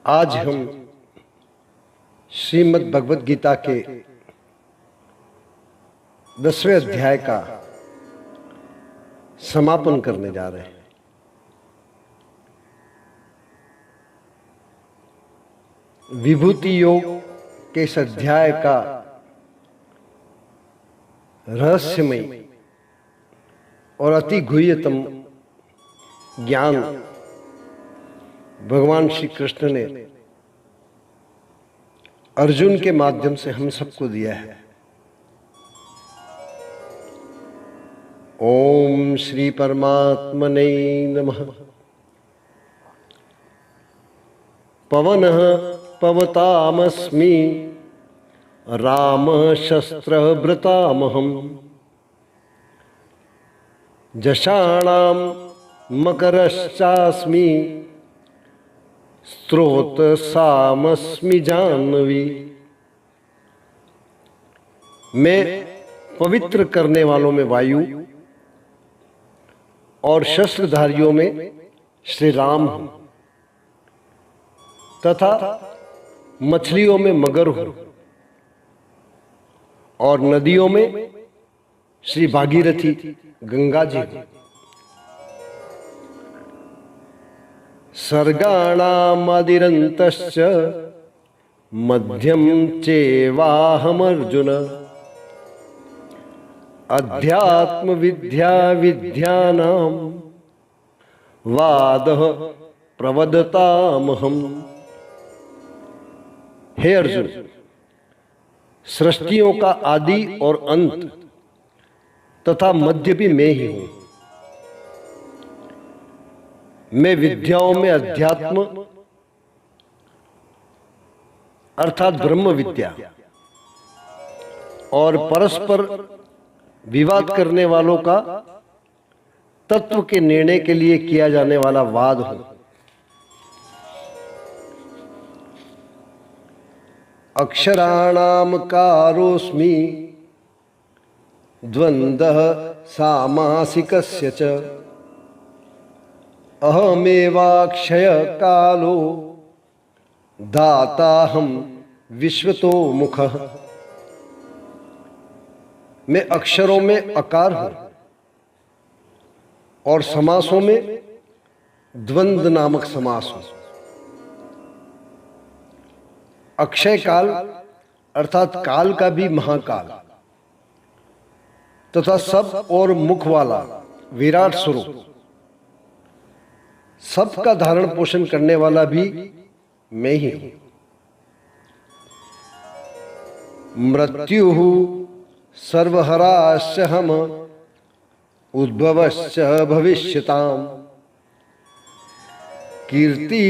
आज हम श्रीमद् भगवद गीता के 10वें अध्याय का समापन करने जा रहे हैं। विभूति योग के इस अध्याय का रहस्यमय और अति गुह्यतम ज्ञान भगवान श्री कृष्ण ने अर्जुन के माध्यम से हम सबको दिया है। ओम श्री परमात्मने नमः। पवनः पवतामस्मि रामः शस्त्रभृतामहम् जषाणां मकरश्चास्मि स्रोतसामस्मि जाह्नवी। मैं पवित्र करने वालों में वायु और शस्त्रधारियों में श्री राम हूं तथा मछलियों में मगर हूं और नदियों में श्री भागीरथी गंगा जी हूं। सर्गाणामदिरन्तश्च मध्यम चेवाहमर्जुन अध्यात्म विद्या विद्यानां वादः प्रवदतामहम्। हे अर्जुन, सृष्टियों का आदि और अंत तथा मध्य भी मैं ही हूं। मैं विद्याओं में अध्यात्म अर्थात ब्रह्म विद्या और परस्पर विवाद करने वालों का तत्व के निर्णय के लिए किया जाने वाला वाद हूं। अक्षराणाम कारोस्मि द्वंद्वः सामासिकस्य च अहमेवाक्षय कालो दाताहं विश्वतो मुखः। मैं अक्षरों में अकार हूं और समासों में द्वंद्व नामक समास हूं। अक्षय काल अर्थात काल का भी महाकाल तथा सब और मुख वाला विराट स्वरूप, सबका धारण पोषण करने वाला भी मैं ही हूं। मृत्युः सर्वहराश्च हम उद्भवश्च भविष्यताम् कीर्ति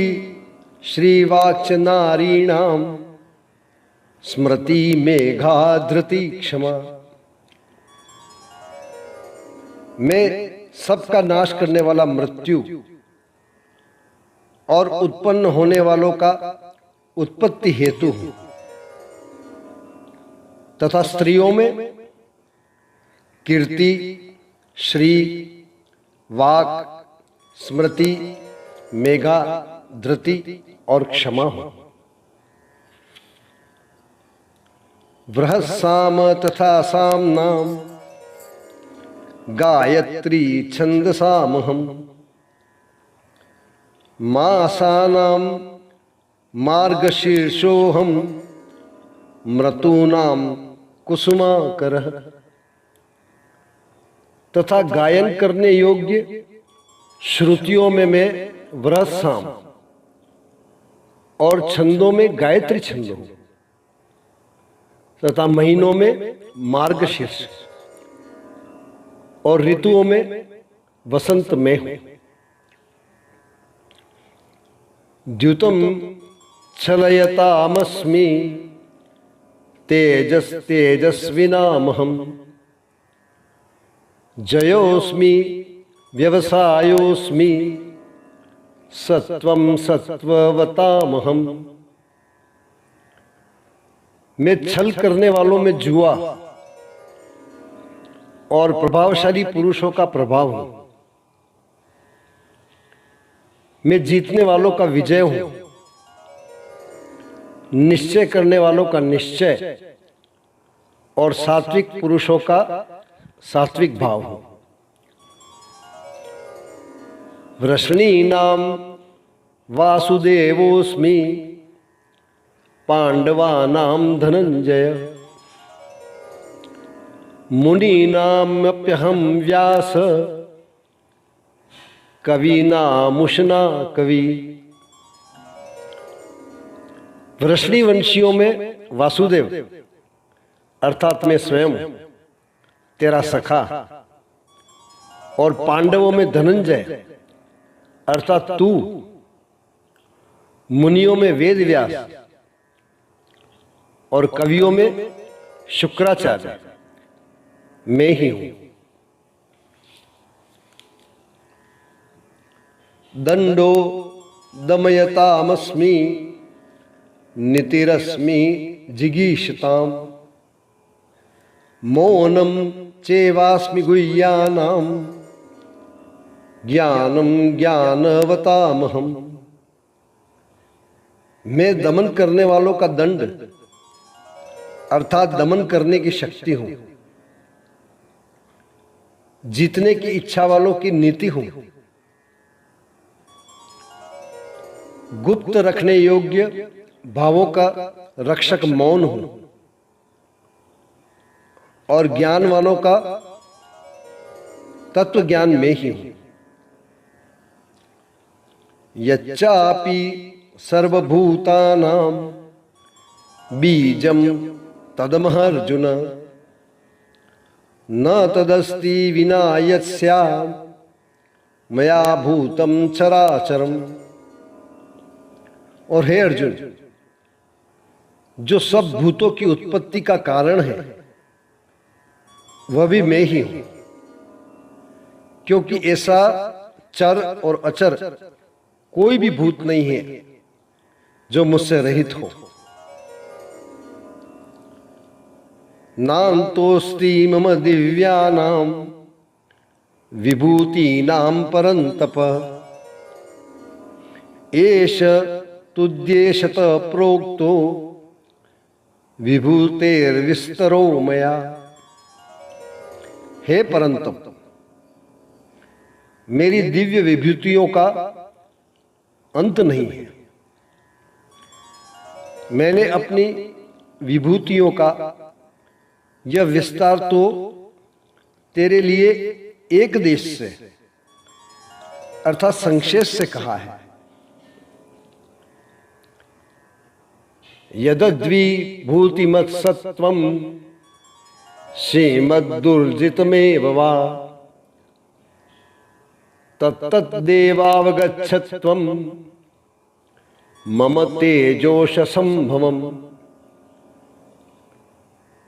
श्रीवाक्च नारीणां स्मृति मेघा धृति क्षमा। मैं सबका नाश करने वाला मृत्यु और उत्पन्न होने वालों का उत्पत्ति हेतु हूं तथा स्त्रियों में कीर्ति, श्री, वाक, स्मृति, मेघा, धृति और क्षमा हूं। बृहस्साम तथा सामनाम गायत्री छंदसामहम् मासानां मार्गशीर्षोऽहं मृतूनां कुसुमाकरः। तथा गायन करने योग्य श्रुतियों में मैं बृहस्साम और छंदों में गायत्री छंद हूं तथा महीनों में मार्गशीर्ष और ऋतुओं में वसंत में हूं। द्युतं छलयतामस्मि तेजस्तेजस्विनामहम् जयोस्मि व्यवसायोस्मि सत्वं सत्ववतामहम्। मैं छल करने वालों में जुआ और प्रभावशाली पुरुषों का प्रभाव हूं। मैं जीतने वालों का विजय हूं निश्चय करने वालों का निश्चय और सात्विक पुरुषों का सात्विक भाव हो। वृष्णीनाम वासुदेवोस्मि पांडवानां धनंजय मुनीनामप्यहं व्यास कवीनामुष्णा कवि। वृष्णि वंशियों में वासुदेव अर्थात मैं स्वयं तेरा सखा, और पांडवों में धनंजय अर्थात तू, मुनियों में वेद व्यास और कवियों में शुक्राचार्य मैं ही हूं। दंडो दमयतामस्मि नितिरस्मि जिगीषताम मौनम चेवास्मि गुह्यानाम ज्ञानम ज्ञानवतामहम। मैं दमन करने वालों का दंड अर्थात दमन करने की शक्ति हूं, जीतने की इच्छा वालों की नीति हूं, गुप्त रखने योग्य भावों का रक्षक मौन हूं, और ज्ञानवानों का तत्व ज्ञान में ही हूं। यच्चापि सर्वभूतानां बीजं तदमहर्जुन न तदस्ति विना यस्यां मया भूतं चराचरम्। और हे अर्जुन, जो सब भूतों की उत्पत्ति का कारण है वह भी मैं ही हूं, क्योंकि ऐसा चर और अचर कोई भी भूत नहीं है जो मुझसे रहित हो। नान्तोऽस्ति मम दिव्यानां विभूतीनां परन्तप एष तुद्येशत प्रोक्तो विभूतेर्विस्तरो मया। हे परंतप, मेरी दिव्य विभूतियों का अंत नहीं है। मैंने अपनी विभूतियों का यह विस्तार तो तेरे लिए एक देश से अर्थात संक्षेप से कहा है। यद्विभूतिमत्सत्वं श्रीमद्दुर्जितमेव वा तत्तद्देवावगच्छत्वं मम तेजोशसंभवम्।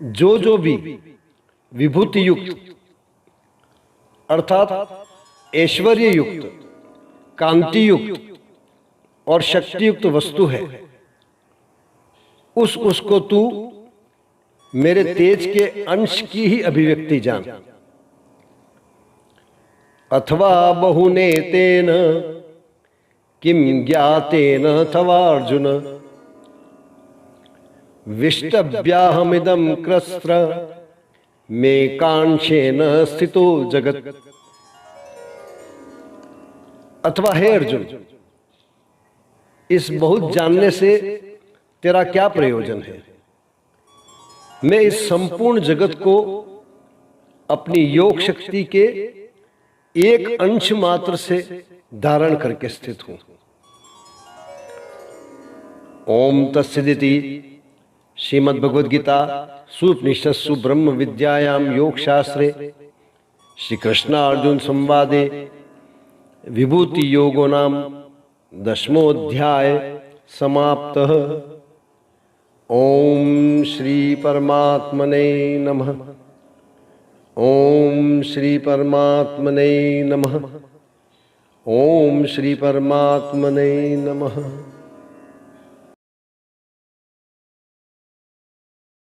जो भी विभूति युक्त अर्थात ऐश्वर्य युक्त, कांति युक्त और शक्ति युक्त वस्तु है, उसको तू मेरे तेज के अंश की ही अभिव्यक्ति जान। अथवा बहुने तेन किम ज्ञातेन अथवार्जुन विष्टभ्याहमिदं क्रस्त्र मे कांक्षेन स्थितो जगत। अथवा हे अर्जुन, इस बहुत जानने से तेरा क्या प्रयोजन है? मैं इस संपूर्ण जगत को अपनी योग शक्ति के एक अंश मात्र से धारण करके स्थित हूं। ओम तत्सदिति श्रीमद् भगवद गीता सुपनिषत्सु ब्रह्म विद्यायां योग शास्त्रे श्री कृष्णार्जुन संवादे विभूति योगो नाम 10वां समाप्तः। ओम श्री परमात्मने नमः। ओम श्री परमात्मने नमः। ओम श्री परमात्मने नमः।